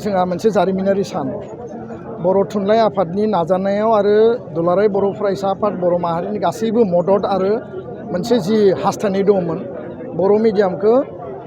जोंहा मोनसे जारिमिनारि सान बर' थुनलाइ आफादनि नाजानायाव आरो दुलाराय बर' फरायसा आफाद बर' माहारिनि गासैबो मदद आरो मोनसे जि हास्थायनाय दंमोन बर' मिडियामखौ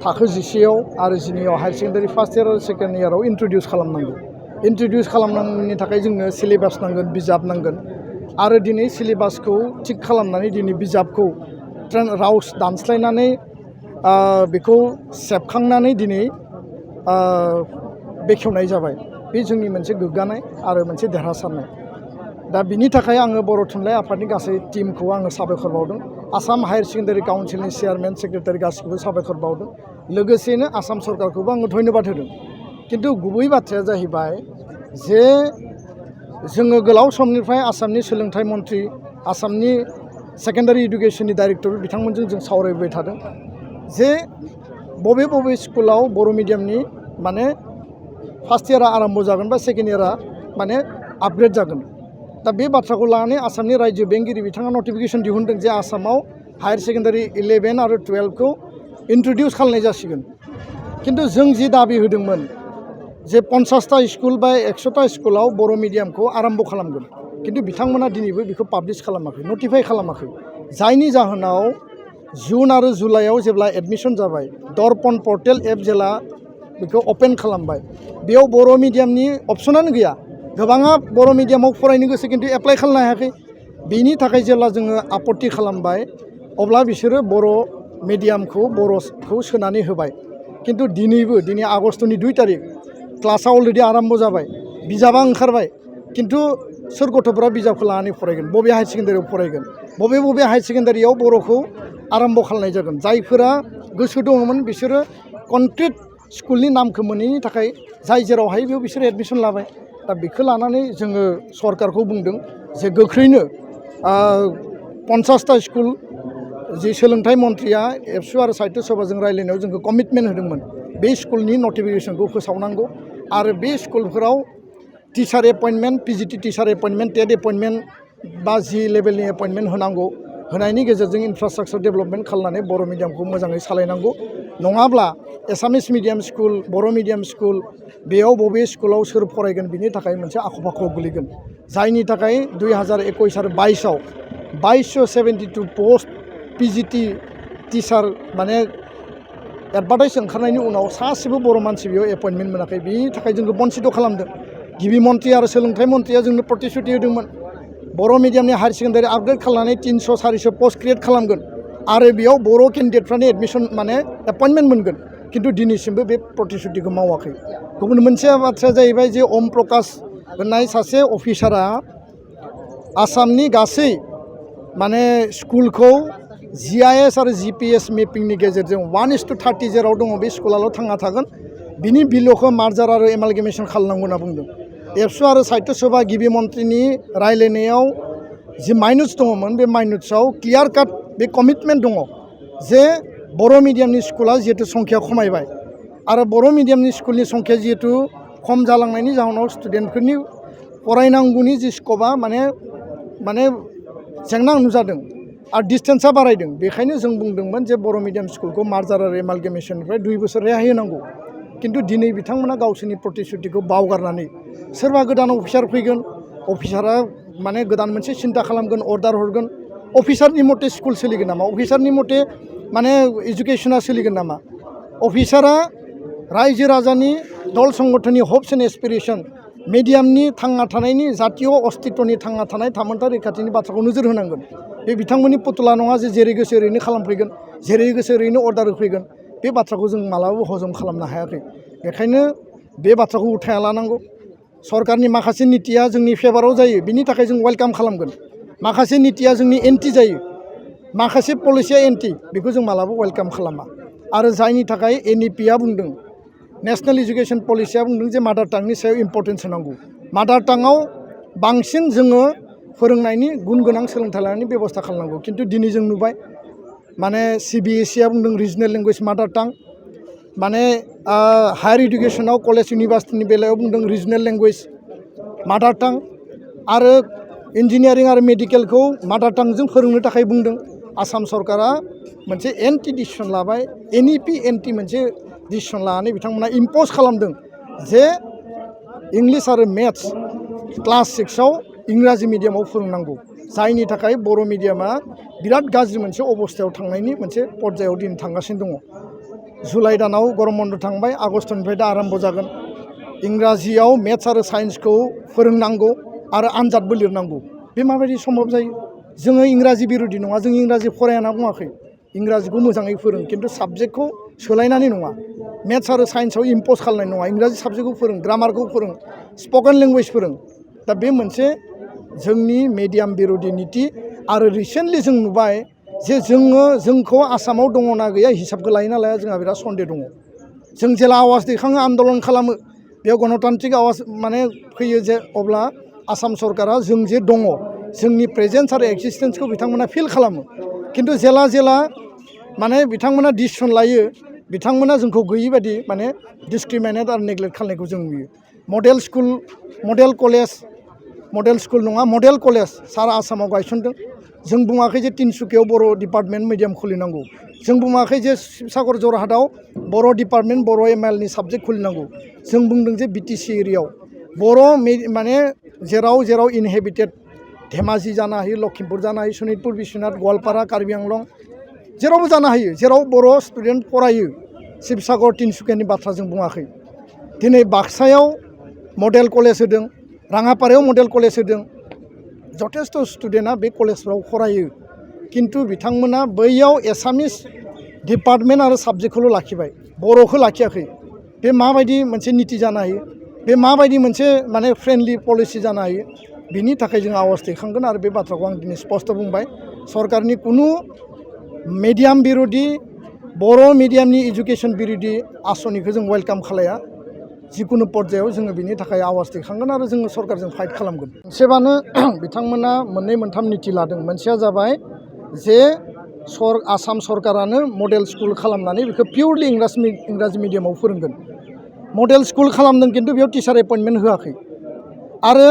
थाखो 10आव आरो 12आव हायार सेकेन्डारि फार्स्ट इयार आरो सेकेन्ड इयाराव इन्ट्रडिउस खालामनांगौ। इन्ट्रडिउस खालामनायनि थाखाय जोंनो सिलेबास नांगोन, बिजाब नांगोन आरो दिनै सिलेबासखौ थिक खालामनानै दिनै बिजाबखौ राव दानस्लायनानै बेखौ सेबखांनानै दिनै बेखेवनाय जाबाय। बे जोंनि मोनसे गोग्गानाय आरो मोनसे देरहासारनाय। दा बिनि थाखाय आङो बर' थुनलाइ आफादनि गासै टीमखौ आङो साबायखर बावदों। आसाम हायार सेकेन्डारि काउन्सिलनि चेयारमेन सेक्रेटारि गासिखौबो साबायखर बावदों। लोगोसेनो आसाम सरकारखौबो आङो धन्यबाद होदों। खिन्थु गुबै बाथ्राया जाहैबाय जे जोङो गोलाव समनिफ्राय आसामनि सोलोंथाइ मन्थ्रि, आसामनि सेकेन्डारि इडुकेसननि डाइरेक्टर बिथांमोनजों जों सावरायबाय थादों जे बबे बबे स्कुलाव बर' मिडियामनि माने फार्स्ट इयारा आरम्भ जागोन बा सेकेन्ड इयारा माने आपग्रेड जागोन। दा बे बाथ्राखौ लानानै आसामनि रायजो बेंगिरि बिथाङा नटिफिकेसन दिहुनदों जे आसामाव हायार सेकेन्डारि 11 आरो 12खौ इन्ट्रडिउस खालामनाय जासिगोन। खिन्थु जों जि दाबि होदोंमोन जे 50टा स्कुल बा 100टा स्कुलाव बर' मिडियामखौ आरम्भ खालामगोन, खिन्थु बिथांमोना दिनैबो बेखौ पाब्लिश खालामाखै, नटिफाइ खालामाखै। जायनि जाहोनाव जुन आरो जुलाइआव जेब्ला एडमिसन जाबाय, दर्पण पर्टेल एप जेला बेखौ अपेन खालामबाय, बेयाव बर' मिडियामनि अपसनानो गैया। गोबाङा बर' मिडियामाव फरायनो गोसो खिन्थु एप्लाइ खालामनो हायाखै। बेनि थाखाय जेब्ला जोङो आपत्ति खालामबाय अब्ला बिसोरो बर' मिडियामखौ बर'खौ सोनानै होबाय। खिन्थु दिनै आगष्टनि 2 तारिख क्लासआ अलरेडि आरम्भ जाबाय, बिजाबा ओंखारबाय, खिन्थु सोर गथ'फोरा बिजाबखौ लानानै फरायगोन, बबे हायार सेकेन्डारियाव फरायगोन, बबे हायार सेकेन्डारियाव बर'खौ आरम्भ खालामनाय जागोन। जायफोरा गोसो दङमोन बिसोरो कनक्रिट स्कुलनि नामखौ मोनैनि थाखाय जाय जेराव हायो बेयाव बिसोरो एडमिसन लाबाय। दा बेखौ लानानै जोङो सरकारखौ बुंदों जे गोख्रैनो 50टा स्कुल जि सोलोंथाइ मन्थ्रिया एबसु आरो साहित्य सभाजों रायज्लायनायाव जोंखौ कमिटमेन्ट होदोंमोन बे स्कुलनि नटिफिकेसनखौ फोसावनांगौ आरो बे स्कुलफोराव टिचार एपइन्टमेन्ट, पिजिटि टिचार एपइन्टमेन्ट, टेट एपइन्टमेन्ट बा जि लेभेलनि एपइन्टमेन्ट होनांगौ। होनायनि गेजेरजों इनफ्रास्ट्राक्चार डेभेलपमेन्ट खालामनानै बर' मिडियामखौ मोजाङै सालायनांगौ। नङाब्ला एसामिस मिडियाम स्कुल, बर' मिडियाम स्कुल बेयाव बबे स्कुलाव सोर फरायगोन बिनि थाखाय मोनसे आख' फाख' गोलैगोन। जायनि थाखाय 2021 आरो 22आव 2272 पस्ट पिजिटि टिचार माने एडभार्टाइज ओंखारनायनि उनाव सासेबो बर' मानसि बेयाव एपइन्टमेन्ट मोनाखै। बिनि थाखाय जोंखौ बन्सित खालामदों। गिबि मन्थ्रि आरो सोलोंथाइ मन्थ्रिया जोंनो प्रतिश्रुति होदोंमोन बर' मिडियामनि हायार सेकेन्डारि आपग्रेड खालामनानै 300-400 पस्ट क्रिएट खालामगोन आरो बेयाव बर' केन्डिडेटफ्रानो एडमिसन माने एपइन्टमेन्ट मोनगोन। खिन्थु दिनैसिमबो बे प्रतिश्रुतिखौ मावाखै। गुबुन मोनसे बाथ्राया जाहैबाय जे ओम प्रकाश होननाय सासे अफिसारा आसामनि गासै माने स्कुलखौ GIS आरो GPS मेपिंनि गेजेरजों 1:30 जेराव दङ बे स्कुलाल' थांना थागोन, बिनि बिल'खौ मार्जार आरो एमालगेमेसन खालामनांगौ होनना बुंदों। एबसु आरो साहित्य सभा गिबि मन्थ्रिनि रायज्लायनायाव जि माइनुट्स दङमोन बे माइनुट्सआव क्लियार काट बे कमिटमेन्ट दङ जे बर' मिडियामनि स्कुला जिहेतु संख्या खमायबाय आरो बर' मिडियामनि स्कुलनि संख्या जिहेतु खम जालांनायनि जाहोनाव स्टुडेन्टफोरनि फरायनांगौनि जि स्कपआ माने जेंना नुजादों आरो डिसटेन्सआ बारायदों। बेखायनो जों बुंदोंमोन जे बर' मिडियाम स्कुलखौ मार्जार आरो एमालगेमेसननिफ्राय 2 बोसोर रेहाय होनांगौ। खिन्थु दिनै बिथांमोना गावसोरनि प्रतिश्रुतिखौ बावगारनानै सोरबा गोदान अफिसार फैगोन, अफिसारा माने गोदान मोनसे सिन्था खालामगोन, अर्डार हरगोन, अफिसारनि मथे स्कुल सोलिगोन नामा, अफिसारनि मथे माने इडुकेसना सोलिगोन नामा? अफिसारा रायजो राजानि दल संगठननि हप्स एन्ड एसपिरेसन मिडियामनि थांना थानायनि जातीय अस्तित्वनि थांना थानाय थामोनथा रैखाथिनि बाथ्राखौ नोजोर होनांगोन। बे बिथांमोननि पुतला नङा जे जेरै गोसो ओरैनो खालामफैगोन, जेरै गोसो ओरैनो अर्डार होफैगोन। बे बाथ्राखौ जों मालाबाबो हजम खालामनो हायाखै। बेखायनो बे बाथ्राखौ उथायना लानांगौ। सरकारनि माखासे नितिया जोंनि फेभाराव जायो, बिनि थाखाय जों वेलकाम खालामगोन। माखासे नितिया जोंनि एन्टि जायो, माखासे पलिसिया एन्टि, बेखौ जों मालाबाबो वेलकाम खालामा। आरो जायनि थाखाय NEPआ बुंदों, नेशनेल इडुकेसन पलिसिया बुंदों जे मादार टांनि सायाव इम्परटेन्स होनांगौ। मादार टांआव बांसिन जोङो फोरोंनायनि गुन गोनां सोलोंथाइ लानायनि बेबस्था खालामनांगौ। खिन्थु दिनै जों नुबाय माने CBSEआ बुंदों रिजनेल लेंगुवेज मादार टां, माने हायार इडुकेसनाव कलेज इउनिभार्सिटिनि बेलायाव बुंदों रिजनेल लेंगुवेज मादार टां, आरो इन्जिनियारिं आरो मेडिकेलखौ मादार टांजों फोरोंनो थाखाय बुंदों। आसाम सरकारा मोनसे एन्टि डिसिसन लाबाय, NEP एन्टि मोनसे डिसिसन लानानै बिथांमोना इम्पज खालामदों जे इंलिश आरो मेथ्स क्लास 6आव इंराजि मिडियामाव फोरोंनांगौ जायनि थाखाय बर' मिडियामा बिराद गाज्रि मोनसे अबस्थायाव थांनायनि मोनसे पर्यायाव दिन थांगासिनो दङ जुलाइ दानाव गरम बन्द थांबाय आगष्टनिफ्राय दा आरम्भ जागोन इंराजियाव मेथ्स आरो साइन्सखौ फोरोंनांगौ आरो आनजादबो लिरनांगौ बे माबायदि सम्भब जायो जोङो इंराजि बिरोधि नङा जों इंराजि फरायना बुङाखै इंराजिखौ मोजाङै फोरों खिन्थु साबजेक्टखौ सोलायनानै नङा मेथ्स आरो साइन्सआव इम्पज खालामनाय नङा इंराजि साबजेक्टखौ फोरों ग्रामारखौ फोरों स्पकेन लेंगुवेज फोरों दा बे मोनसे जोंनि मिडियाम बिरोधि नीति आरो रिसेन्टलि जों नुबाय जे जोंखौ आसामाव दङना गैया हिसाबखौ लायो ना लाया जोंहा बिराद सन्देह दङ जों जेला आवाज दैखाङो आन्दलन खालामो बेयाव गणतान्त्रिक आवाज माने फैयो जे अब्ला आसाम सरकारा जों जे दङ जोंनि प्रेजेन्स आरो एक्सिस्टेन्सखौ बिथांमोना फिल खालामो खिन्थु जेला माने बिथांमोना डिसिसन लायो बिथांमोना जोंखौ गैयि बायदि माने डिसक्रिमिनेट आरो नेग्लेक्ट खालामनायखौ जों नुयो मडेल स्कुल मडेल स्कुल नङा मडेल कलेज सारा आसामाव गायसनदों जों बुङाखै जे तिनसुकियाव बर' डिपार्टमेन्ट मिडियाम खुलिनांगौ जों बुङाखै जे शिबसागर जरहाटआव बर' डिपार्टमेन्ट बर' एमआइएलनि साबजेक्ट खुलिनांगौ जों बुंदों जे बिटिसि एरियायाव बर' माने जेराव इनहेबिटेड धेमाजि जानो हायो लखिमपुर जानो हायो सनितपुर बिश्वनाथ गवालपारा कार्बि आंलं जेरावबो जानो हायो जेराव बर' स्टुडेन्ट फरायो शिबसागर तिनसुकियानि बाथ्रा जों बुङाखै दिनै बाक्सायाव मडेल कलेज होदों राङापारायाव मडेल कलेज होदों जथेस्थ' स्टुडेन्टआ बे कलेजफ्राव फरायो खिन्थु बिथांमोना बैयाव एसामिस डिपार्टमेन्ट आरो साबजेक्टखौल' लाखिबाय बर'खौ लाखियाखै बे माबायदि मोनसे नीति जानो हायो बे माबायदि मोनसे माने फ्रेन्डलि पलिसि जानो हायो बिनि थाखाय जों आवाज दैखांगोन आरो बे बाथ्राखौ आं दिनै स्पष्ट बुंबाय सरकारनि कुनु मिडियाम बिरोधि बर' मिडियामनि एजुकेसन बिरोधि आसनिखौ जों वेलकाम खालाया जिकुनु पर्यायाव जोङो बिनि थाखाय आवाज दैखांगोन आरो जोङो सरकारजों फाइट खालामगोन मोनसेबानो बिथांमोना मोननै मोनथाम नीति लादों मोनसेया जाबाय जे आसाम सरकारानो मडेल स्कुल खालामनानै बेखौ पिउरलि इंराजि मिडियामाव फोरोंगोन मडेल स्कुल खालामदों खिन्थु बेयाव टिचार एपइन्टमेन्ट होआखै आरो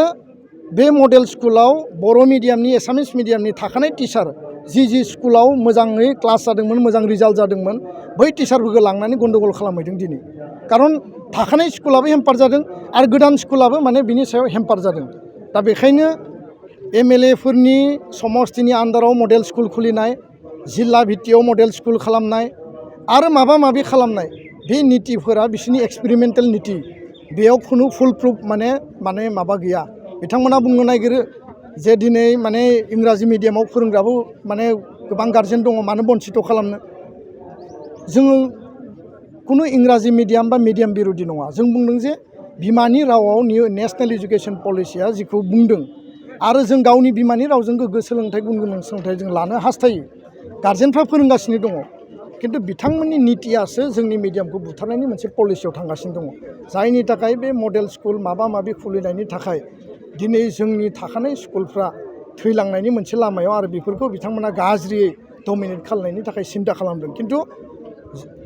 बे मडेल स्कुलाव बर' मिडियामनि एसामिस मिडियामनि थाखानाय टिचार जि स्कुलाव मोजाङै क्लास जादोंमोन मोजां रिजाल्ट जादोंमोन बै टिचारफोरखौ लांनानै गन्डगल खालामहैदों दिनै खारन थाखानाय स्कुलाबो हेम्पार जादों आरो गोदान स्कुलाबो माने बिनि सायाव हेम्पार जादों दा बेखायनो एमएलए फोरनि समस्तिनि आन्दाराव मडेल स्कुल खुलिनाय जिल्ला भित्तियाव मडेल स्कुल खालामनाय आरो माबा माबि खालामनाय बे नीतिफोरा बिसोरनि एक्सपेरिमेन्टेल नीति बेयाव खुनु फुल प्रुफ माने माबा गैया बिथांमोना बुंनो नागिरो जे दिनै माने इंराजि मिडियामाव फोरोंग्राबो माने गोबां गार्जेन दङ मानो बन्सित खालामनो जोङो कुनु इंराजि मिडियाम बा मिडियाम बिरोधि नङा जों बुंदों जे बिमानि रावाव नेशनेल एजुकेशन पलिसिया जिखौ बुंदों आरो जों गावनि बिमानि रावजों गोग्गो सोलोंथाइ गुन गोनां सोलोंथाइ जों लानो हास्थायो गार्जेनफ्रा फोरोंगासिनो दङ खिन्थु बिथांमोननि नीतियासो जोंनि मिडियामखौ बुथारनायनि मोनसे पलिसियाव थांगासिनो दङ जायनि थाखाय बे मडेल स्कुल माबा माबि खुलिनायनि थाखाय दिनै जोंनि थाखानाय स्कुलफ्रा थैलांनायनि मोनसे लामायाव आरो बेफोरखौ बिथांमोना गाज्रियै डमिनेट खालामनायनि थाखाय सिन्था खालामदों खिन्थु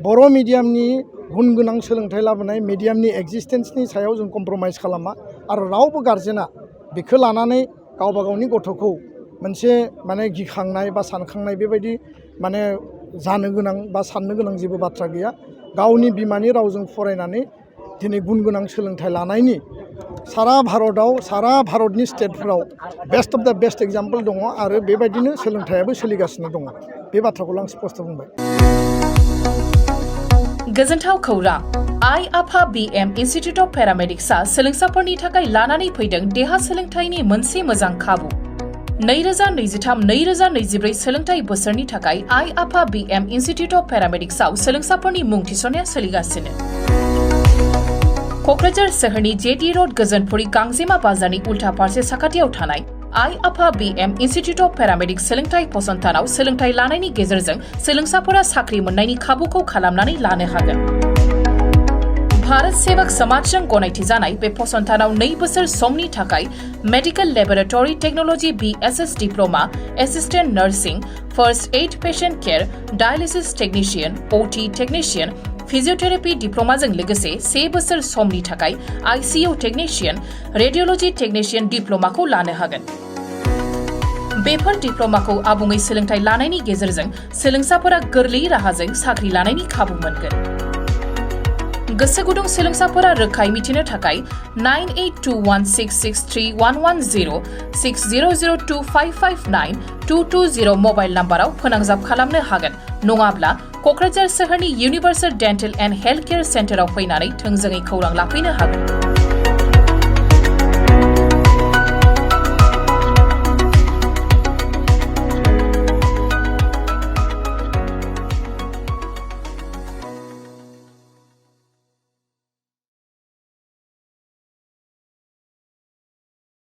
बर' मिडियामनि गुन गोनां सोलोंथाइ लाबोनाय मिडियामनि एक्जिस्टेन्सनि सायाव जों कमप्रमाइज खालामा आरो रावबो गार्जेना बेखौ लानानै गावबा गावनि गथ'खौ मोनसे माने गिखांनाय बा सानखांनाय बेबायदि माने जानो गोनां बा साननो गोनां जेबो बाथ्रा गैया गावनि बिमानि रावजों फरायनानै दिनै गुन गोनां सोलोंथाइ लानायनि सारा भारतनि स्टेटफोराव बेस्ट अफ द बेस्ट एग्जाम्पल दङ आरो बेबायदिनो सोलोंथाइयाबो सोलिगासिनो दङ बे बाथ्राखौल' आं स्पष्ट बुंबाय गोजोनथाव खौरां आइ आफा बिएम इन्स्टिट्युट अफ पेरामेडिक्सआ सोलोंसाफोरनि थाखाय लानानै फैदों देहा सोलोंथाइनि मोनसे मोजां खाबु 2023-2024 सोलोंथाइ बोसोरनि थाखाय आइ आफा बिएम इन्स्टिट्युट अफ पेरामेडिक्सआव सोलोंसाफोरनि मुं थिसननाया सोलिगासिनो क'क्राझार सोहोरनि जेटी रोड गोजोनपुरी गांजेमा बाजारनि उल्था फारसे साखाथियाव थानाय आइ आफा बिएम इन्स्टिट्युट अफ पेरामेडिक्स सोलोंथाइ फसंथानाव सोलोंथाइ लानायनि गेजेरजों सोलोंसाफोरा साख्रि मोननायनि खाबुखौ खालामनानै लानो हागोन भारत सेवक समाजजों गनायथि जानाय बे फसंथानाव 2 बोसोर समनि थाखाय medical laboratory technology BSS diploma assistant nursing first aid patient care dialysis technician OT technician physiotherapy डिप्लोमाजों लोगोसे 1 बोसोर समनि थाखाय आईसीयू टेक्निशियन रेडियोलॉजी टेक्निशियन डिप्लोमाखौ लानो हागोन बेफोर डिप्लोमाखौ आबुङै सोलोंथाइ लानायनि गेजेरजों सोलोंसाफोरा गोरलै राहाजों साख्रि लानायनि खाबु मोनगोन गोसो गुदुं सोलोंसाफोरा रोखायै मिथिनो थाखाय 9821663110 6002559220 मबाइल नाम्बाराव फोनांजाब खालामनो हागोन नङाब्ला क'क्राझार सोहोरनि universal dental and health care सेन्टाराव फैनानै थोंजोङै खौरां लाफैनो हागोन।